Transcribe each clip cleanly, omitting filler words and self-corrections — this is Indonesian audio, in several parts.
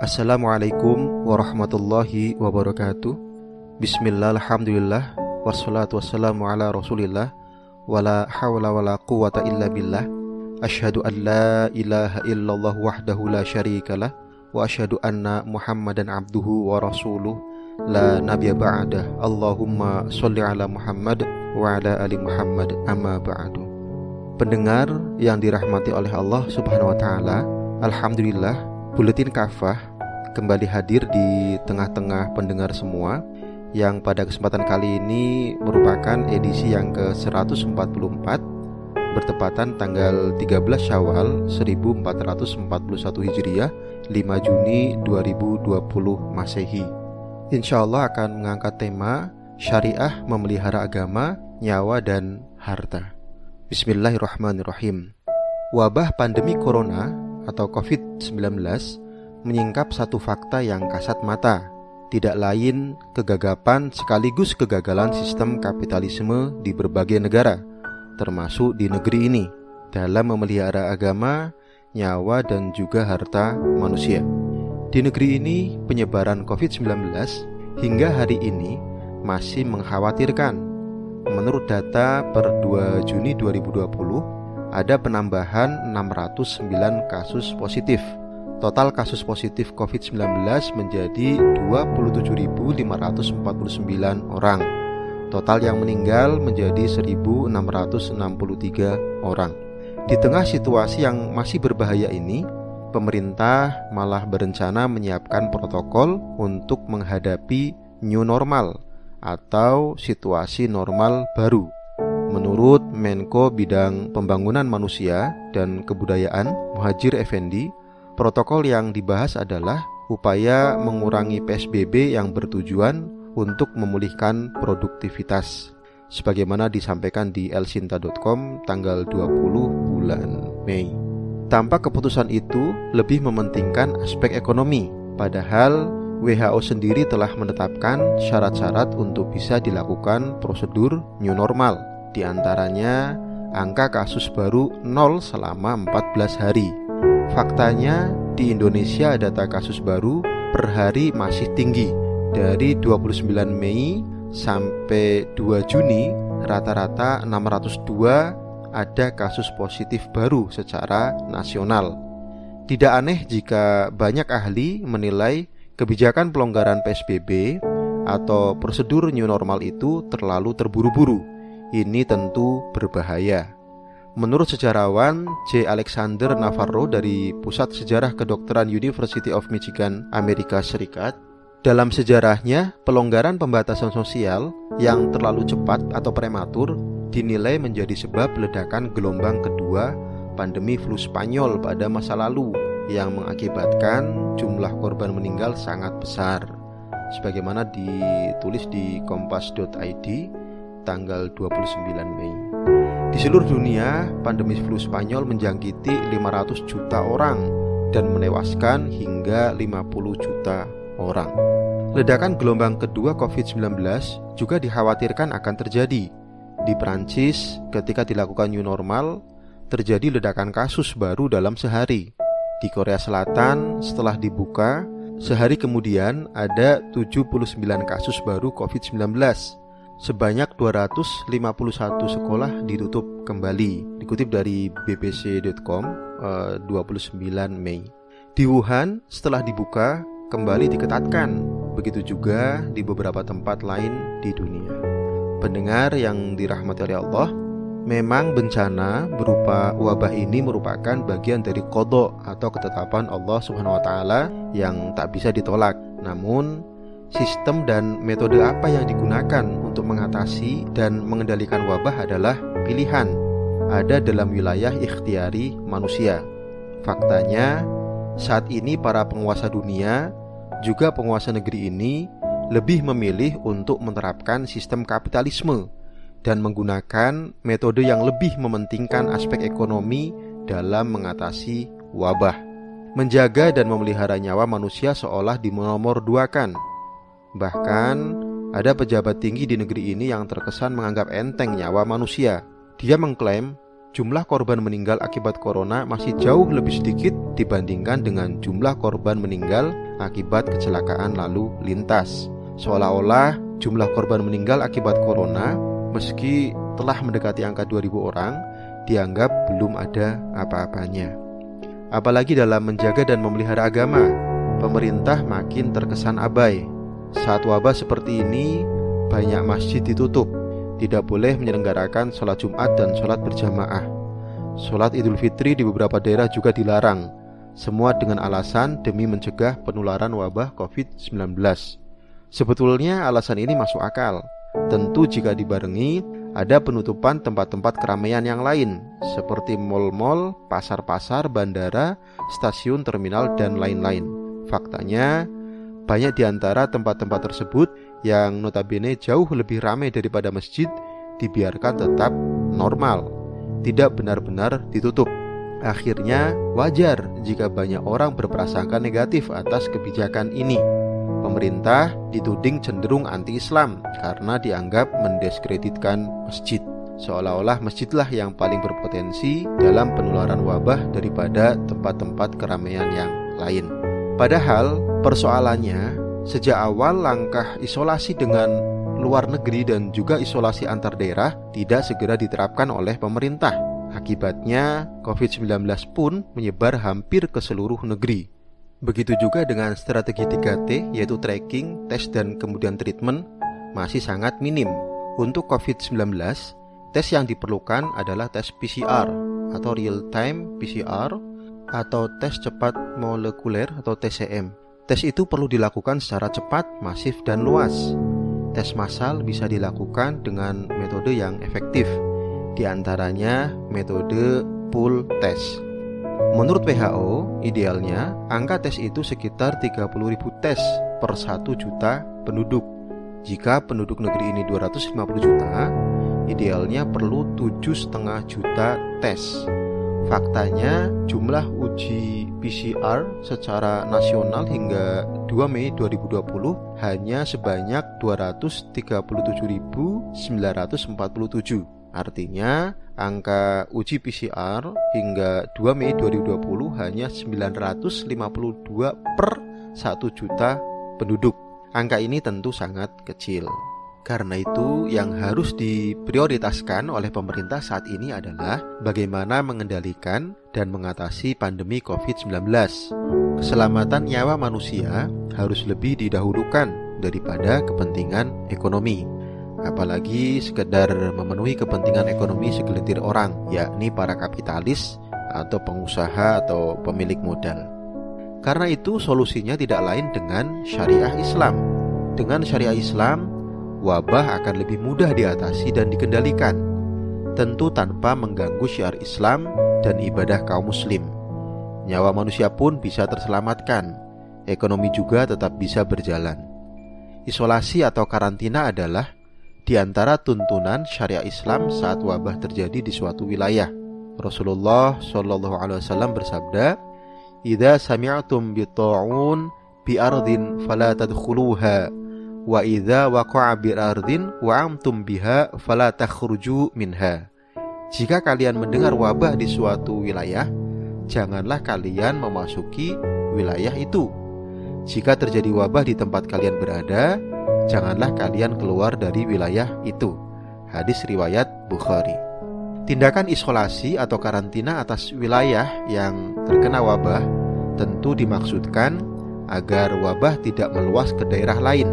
Assalamualaikum warahmatullahi wabarakatuh. Bismillah, alhamdulillah, wassalatu wassalamu ala rasulillah, wala hawla wala quwata illa billah. Asyhadu an la ilaha illallah wahdahu la syarikalah, wa asyhadu anna muhammadan abduhu wa rasuluh, la nabiyya ba'dah. Allahumma sholli ala Muhammad wa ala ali Muhammad, amma ba'du. Pendengar yang dirahmati oleh Allah subhanahu wa ta'ala, alhamdulillah, Buletin Kafah kembali hadir di tengah-tengah pendengar semua, yang pada kesempatan kali ini merupakan edisi yang ke-144, bertepatan tanggal 13 Syawal 1441 Hijriah, 5 Juni 2020 Masehi. Insya Allah akan mengangkat tema Syariah Memelihara Agama, Nyawa dan Harta. Bismillahirrahmanirrahim. Wabah pandemi Corona atau COVID-19 menyingkap satu fakta yang kasat mata, tidak lain kegagapan sekaligus kegagalan sistem kapitalisme di berbagai negara, termasuk di negeri ini, dalam memelihara agama, nyawa dan juga harta manusia. Di negeri ini, penyebaran COVID-19 hingga hari ini masih mengkhawatirkan. Menurut data per 2 Juni 2020, ada penambahan 609 kasus positif. Total kasus positif COVID-19 menjadi 27.549 orang. Total yang meninggal menjadi 1.663 orang. Di tengah situasi yang masih berbahaya ini, pemerintah malah berencana menyiapkan protokol untuk menghadapi new normal atau situasi normal baru. Menurut Menko Bidang Pembangunan Manusia dan Kebudayaan Muhadjir Effendi, protokol yang dibahas adalah upaya mengurangi PSBB yang bertujuan untuk memulihkan produktivitas, sebagaimana disampaikan di elsinta.com tanggal 20 bulan Mei. Tampak keputusan itu lebih mementingkan aspek ekonomi, padahal WHO sendiri telah menetapkan syarat-syarat untuk bisa dilakukan prosedur new normal. Di antaranya, angka kasus baru 0 selama 14 hari. Faktanya, di Indonesia data kasus baru per hari masih tinggi. Dari 29 Mei sampai 2 Juni, rata-rata 602 ada kasus positif baru secara nasional. Tidak aneh jika banyak ahli menilai kebijakan pelonggaran PSBB atau prosedur new normal itu terlalu terburu-buru. Ini tentu berbahaya. Menurut sejarawan J. Alexander Navarro dari Pusat Sejarah Kedokteran University of Michigan, Amerika Serikat, dalam sejarahnya pelonggaran pembatasan sosial yang terlalu cepat atau prematur dinilai menjadi sebab ledakan gelombang kedua pandemi flu Spanyol pada masa lalu yang mengakibatkan jumlah korban meninggal sangat besar, sebagaimana ditulis di kompas.id tanggal 29 Mei. Di seluruh dunia, pandemi flu Spanyol menjangkiti 500 juta orang dan menewaskan hingga 50 juta orang. Ledakan gelombang kedua COVID-19 juga dikhawatirkan akan terjadi. Di Prancis, ketika dilakukan new normal, terjadi ledakan kasus baru dalam sehari. Di Korea Selatan, setelah dibuka, sehari kemudian ada 79 kasus baru COVID-19. Sebanyak 251 sekolah ditutup kembali, dikutip dari bbc.com 29 Mei. Di Wuhan, setelah dibuka, kembali diketatkan. Begitu juga di beberapa tempat lain di dunia. Pendengar yang dirahmati oleh Allah, memang bencana berupa wabah ini merupakan bagian dari qada atau ketetapan Allah Subhanahu wa taala yang tak bisa ditolak. Namun, sistem dan metode apa yang digunakan untuk mengatasi dan mengendalikan wabah adalah pilihan, ada dalam wilayah ikhtiari manusia. Faktanya, saat ini para penguasa dunia, juga penguasa negeri ini, lebih memilih untuk menerapkan sistem kapitalisme dan menggunakan metode yang lebih mementingkan aspek ekonomi dalam mengatasi wabah. Menjaga dan memelihara nyawa manusia seolah dinomorduakan. Bahkan, ada pejabat tinggi di negeri ini yang terkesan menganggap enteng nyawa manusia. Dia mengklaim jumlah korban meninggal akibat corona masih jauh lebih sedikit dibandingkan dengan jumlah korban meninggal akibat kecelakaan lalu lintas. Seolah-olah jumlah korban meninggal akibat corona meski telah mendekati angka 2.000 orang dianggap belum ada apa-apanya. Apalagi dalam menjaga dan memelihara agama, pemerintah makin terkesan abai. Saat wabah seperti ini, banyak masjid ditutup. Tidak boleh menyelenggarakan sholat Jumat dan sholat berjamaah. Sholat Idul Fitri di beberapa daerah juga dilarang. Semua dengan alasan demi mencegah penularan wabah COVID-19. Sebetulnya alasan ini masuk akal. Tentu jika dibarengi ada penutupan tempat-tempat keramaian yang lain seperti mal-mal, pasar-pasar, bandara, stasiun, terminal, dan lain-lain. Faktanya, banyak di antara tempat-tempat tersebut yang notabene jauh lebih ramai daripada masjid dibiarkan tetap normal, tidak benar-benar ditutup. Akhirnya wajar jika banyak orang berprasangka negatif atas kebijakan ini. Pemerintah dituding cenderung anti-Islam karena dianggap mendiskreditkan masjid. Seolah-olah masjidlah yang paling berpotensi dalam penularan wabah daripada tempat-tempat keramaian yang lain. Padahal persoalannya, sejak awal langkah isolasi dengan luar negeri dan juga isolasi antar daerah tidak segera diterapkan oleh pemerintah. Akibatnya COVID-19 pun menyebar hampir ke seluruh negeri. Begitu juga dengan strategi 3T, yaitu tracking, tes, dan kemudian treatment masih sangat minim. Untuk COVID-19, tes yang diperlukan adalah tes PCR atau real time PCR atau tes cepat molekuler atau TCM. Tes itu perlu dilakukan secara cepat, masif, dan luas. Tes massal bisa dilakukan dengan metode yang efektif, di antaranya metode pool test. Menurut WHO, idealnya angka tes itu sekitar 30.000 tes per 1 juta penduduk. Jika penduduk negeri ini 250 juta, idealnya perlu 7,5 juta tes. Faktanya, jumlah uji PCR secara nasional hingga 2 Mei 2020 hanya sebanyak 237.947. Artinya, angka uji PCR hingga 2 Mei 2020 hanya 952 per 1 juta penduduk. Angka ini tentu sangat kecil. Karena itu, yang harus diprioritaskan oleh pemerintah saat ini adalah bagaimana mengendalikan dan mengatasi pandemi COVID-19. Keselamatan nyawa manusia harus lebih didahulukan daripada kepentingan ekonomi. Apalagi sekedar memenuhi kepentingan ekonomi segelintir orang, yakni para kapitalis atau pengusaha atau pemilik modal. Karena itu solusinya tidak lain dengan syariah Islam. Dengan syariah Islam, wabah akan lebih mudah diatasi dan dikendalikan, tentu tanpa mengganggu syiar Islam dan ibadah kaum muslim. Nyawa manusia pun bisa terselamatkan, ekonomi juga tetap bisa berjalan. Isolasi atau karantina adalah di antara tuntunan syariah Islam saat wabah terjadi di suatu wilayah. Rasulullah SAW bersabda, "Idza sami'tum bi-ta'un bi ardin fala tadkhuluha, wa idza waqa'a bi ardin wa amtum biha fala takhruju minha." Jika kalian mendengar wabah di suatu wilayah, janganlah kalian memasuki wilayah itu. Jika terjadi wabah di tempat kalian berada, janganlah kalian keluar dari wilayah itu. Hadis riwayat Bukhari. Tindakan isolasi atau karantina atas wilayah yang terkena wabah tentu dimaksudkan agar wabah tidak meluas ke daerah lain.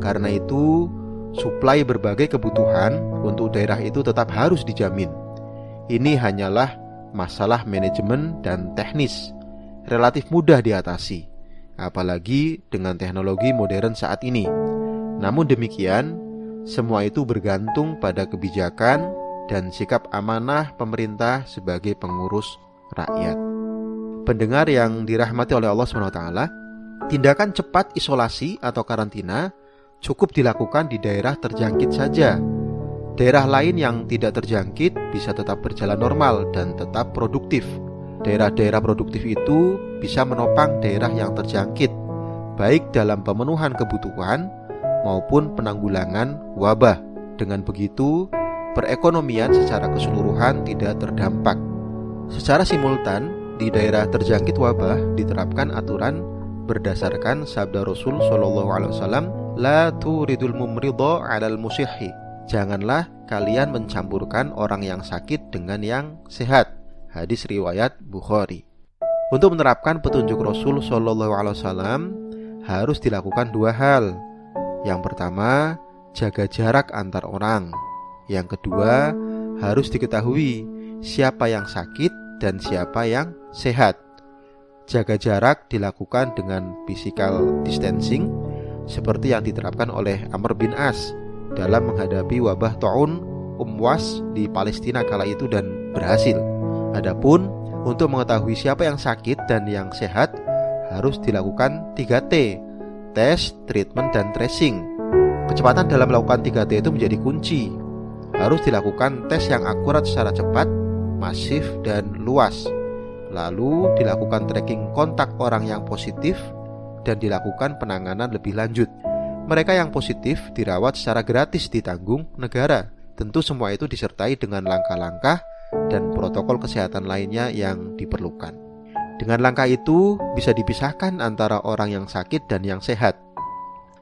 Karena itu, suplai berbagai kebutuhan untuk daerah itu tetap harus dijamin. Ini hanyalah masalah manajemen dan teknis, relatif mudah diatasi, apalagi dengan teknologi modern saat ini. Namun demikian, semua itu bergantung pada kebijakan dan sikap amanah pemerintah sebagai pengurus rakyat. Pendengar yang dirahmati oleh Allah SWT, tindakan cepat isolasi atau karantina cukup dilakukan di daerah terjangkit saja. Daerah lain yang tidak terjangkit bisa tetap berjalan normal dan tetap produktif. Daerah-daerah produktif itu bisa menopang daerah yang terjangkit, baik dalam pemenuhan kebutuhan maupun penanggulangan wabah. Dengan begitu, perekonomian secara keseluruhan tidak terdampak. Secara simultan, di daerah terjangkit wabah diterapkan aturan berdasarkan sabda Rasul Shallallahu Alaihi Wasallam, la turidul mumridho 'alal musihhi. Janganlah kalian mencampurkan orang yang sakit dengan yang sehat. Hadis riwayat Bukhari. Untuk menerapkan petunjuk Rasul Shallallahu Alaihi Wasallam harus dilakukan dua hal. Yang pertama, jaga jarak antar orang. Yang kedua, harus diketahui siapa yang sakit dan siapa yang sehat. Jaga jarak dilakukan dengan physical distancing seperti yang diterapkan oleh Amr bin As dalam menghadapi wabah ta'un Umwas di Palestina kala itu dan berhasil. Adapun untuk mengetahui siapa yang sakit dan yang sehat harus dilakukan 3T, tes, treatment, dan tracing. Kecepatan dalam melakukan 3T itu menjadi kunci. Harus dilakukan tes yang akurat secara cepat, masif, dan luas. Lalu dilakukan tracking kontak orang yang positif dan dilakukan penanganan lebih lanjut. Mereka yang positif dirawat secara gratis ditanggung negara. Tentu semua itu disertai dengan langkah-langkah dan protokol kesehatan lainnya yang diperlukan. Dengan langkah itu bisa dipisahkan antara orang yang sakit dan yang sehat.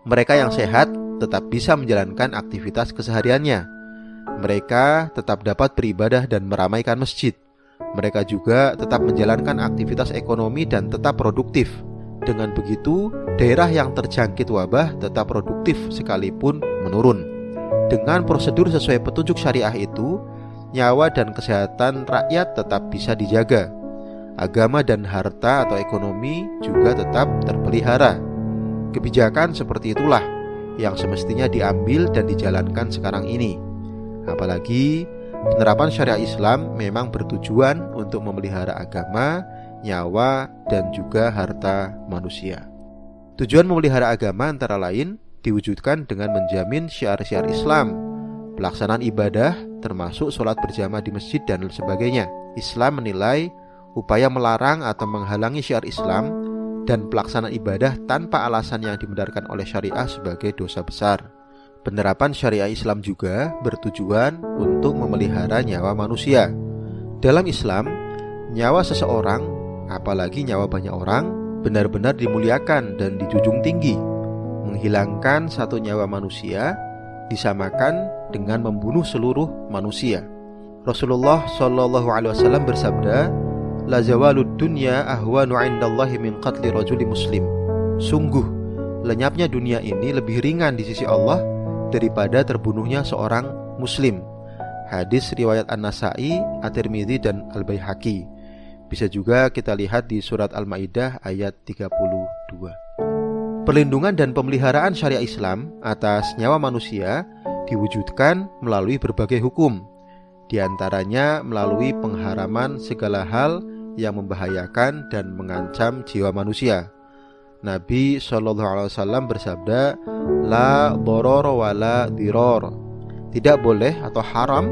Mereka yang sehat tetap bisa menjalankan aktivitas kesehariannya. Mereka tetap dapat beribadah dan meramaikan masjid. Mereka juga tetap menjalankan aktivitas ekonomi dan tetap produktif. Dengan begitu, daerah yang terjangkit wabah tetap produktif sekalipun menurun. Dengan prosedur sesuai petunjuk syariah itu, nyawa dan kesehatan rakyat tetap bisa dijaga. Agama dan harta atau ekonomi juga tetap terpelihara. Kebijakan seperti itulah yang semestinya diambil dan dijalankan sekarang ini. Apalagi penerapan syariah Islam memang bertujuan untuk memelihara agama, nyawa, dan juga harta manusia. Tujuan memelihara agama antara lain diwujudkan dengan menjamin syiar-syiar Islam, pelaksanaan ibadah termasuk sholat berjamaah di masjid dan sebagainya. Islam menilai upaya melarang atau menghalangi syiar Islam dan pelaksanaan ibadah tanpa alasan yang dibenarkan oleh syariah sebagai dosa besar. Penerapan syariah Islam juga bertujuan untuk memelihara nyawa manusia. Dalam Islam, nyawa seseorang, apalagi nyawa banyak orang, benar-benar dimuliakan dan dijunjung tinggi. Menghilangkan satu nyawa manusia disamakan dengan membunuh seluruh manusia. Rasulullah Shallallahu Alaihi Wasallam bersabda, la zawalud dunya ahwanu 'indallahi min qatli rajuli muslim. Sungguh, lenyapnya dunia ini lebih ringan di sisi Allah daripada terbunuhnya seorang muslim. Hadis riwayat An-Nasa'i, At-Tirmidzi, dan Al-Baihaqi. Bisa juga kita lihat di surat Al-Maidah ayat 32. Perlindungan dan pemeliharaan syariah Islam atas nyawa manusia diwujudkan melalui berbagai hukum, di antaranya melalui pengharaman segala hal yang membahayakan dan mengancam jiwa manusia. Nabi SAW bersabda, la doror wa la diror. Tidak boleh atau haram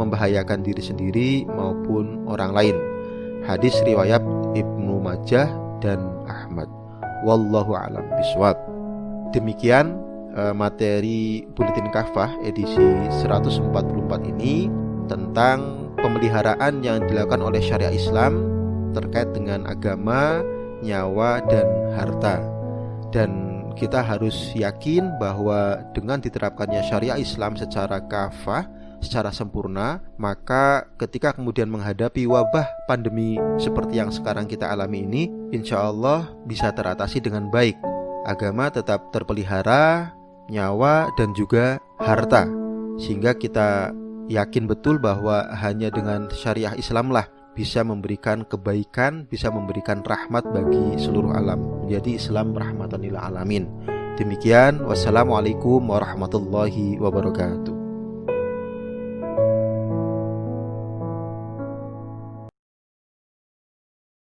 membahayakan diri sendiri maupun orang lain. Hadis riwayat Ibnu Majah dan Ahmad. Wallahu a'lam bishawab. Demikian materi Buletin Kafah edisi 144 ini tentang pemeliharaan yang dilakukan oleh syariah Islam terkait dengan agama, nyawa, dan harta. Dan kita harus yakin bahwa dengan diterapkannya syariah Islam secara kafah, secara sempurna, maka ketika kemudian menghadapi wabah pandemi seperti yang sekarang kita alami ini, insya Allah bisa teratasi dengan baik. Agama tetap terpelihara, nyawa, dan juga harta. Sehingga kita yakin betul bahwa hanya dengan syariah Islamlah bisa memberikan kebaikan, bisa memberikan rahmat bagi seluruh alam. Menjadi Islam rahmatan lil alamin. Demikian, wassalamualaikum warahmatullahi wabarakatuh.